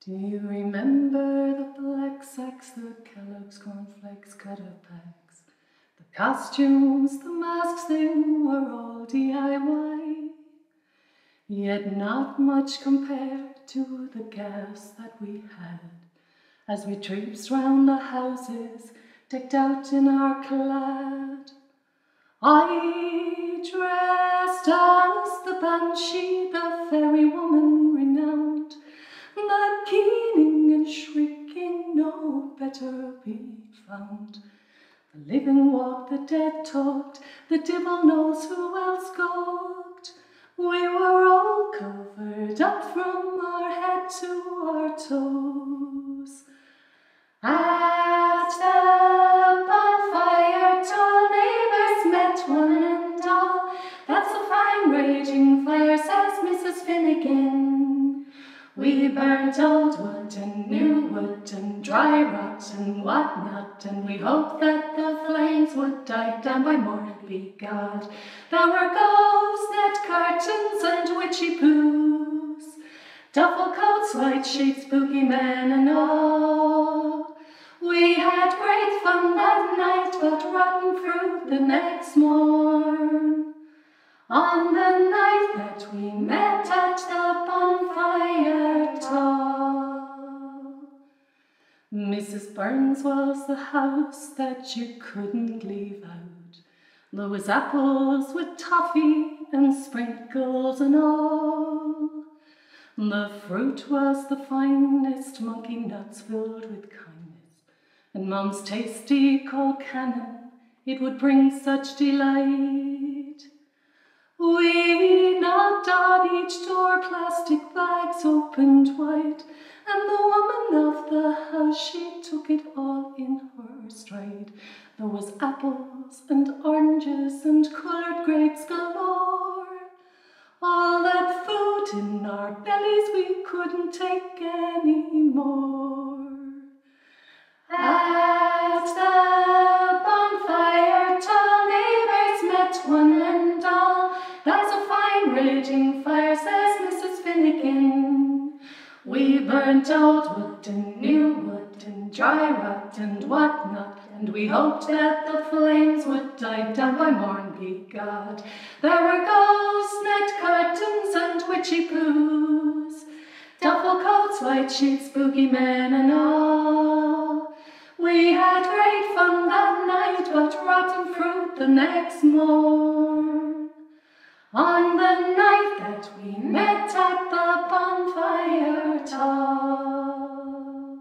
Do you remember the black sacks, the Kellogg's cornflakes cutter packs, the costumes, the masks, they were all DIY, yet not much compared to the gas that we had as we traipsed round the houses decked out in our clad. I dressed as the banshee, the fairy woman renowned, the keening and shrieking no better be found. The living walked, the dead talked, the devil knows who else gawked. We were all covered up from our head to our toes. At the bonfire, tall neighbours met one and all. That's a fine raging fire, says Mrs. Finnegan. We burnt old wood and new wood and dry rot and whatnot, and we hoped that the flames would die down by morning, be God. There were ghosts, net curtains and witchy poos, duffel coats, white sheets, spooky men and all. We had great fun that night, but rotten fruit the next morn. On the night that we met at the bonfire tall. Mrs. Burns was the house that you couldn't leave out. There was apples with toffee and sprinkles and all. The fruit was the finest monkey nuts filled with kindness, and Mum's tasty cold cannon, it would bring such delight. We knocked on each door, plastic bags opened wide, and the woman of the house, she took it all in her stride. There was apples and oranges and coloured grapes galore. All that food in our bellies, we couldn't take any more. At the bonfire, tall neighbours met one and all. That's a fine raging fire, says Mrs. Finnegan. We burnt old wood and new wood and dry rot and whatnot, and we hoped that the flames would die down by morn, be God. There were ghosts, net curtains and witchy poos, duffel coats, white sheets, spooky men and all. We had great fun that night, but rotten fruit the next morn. On the night that we met at the bonfire tall.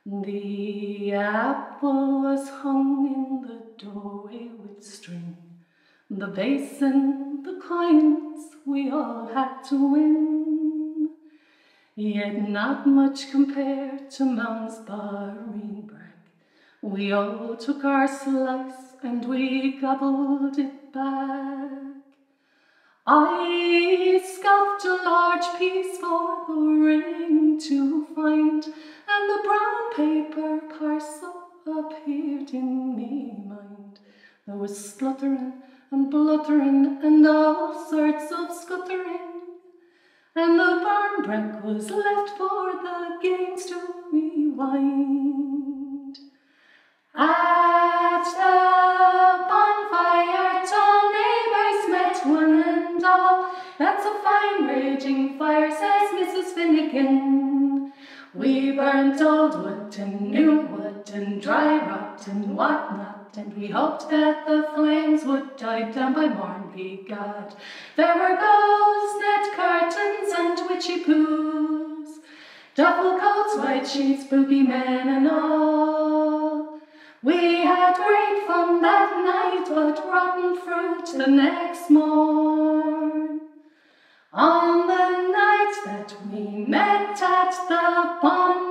The apple was hung in the doorway with string. The basin, the coins, we all had to win. Yet not much compared to Mum's barring brag. We all took our slice and we gobbled it back. I scuffed a large piece for the ring to find, and the brown paper parcel appeared in me mind. There was spluttering and bluttering and all sorts of scuttering, and the barn breck was left for the games to rewind. At the bonfire, tall neighbours met one and all. That's a fine raging fire, says Mrs. Finnegan. We burnt old wood and new wood and dry rot and whatnot, and we hoped that the flames would die down by morn, be God. There were ghosts, net curtains and witchy poos, duffel coats, white sheets, spooky men and all. We had great fun that night, but rotten fruit the next morn. On the night that we met at the bonfire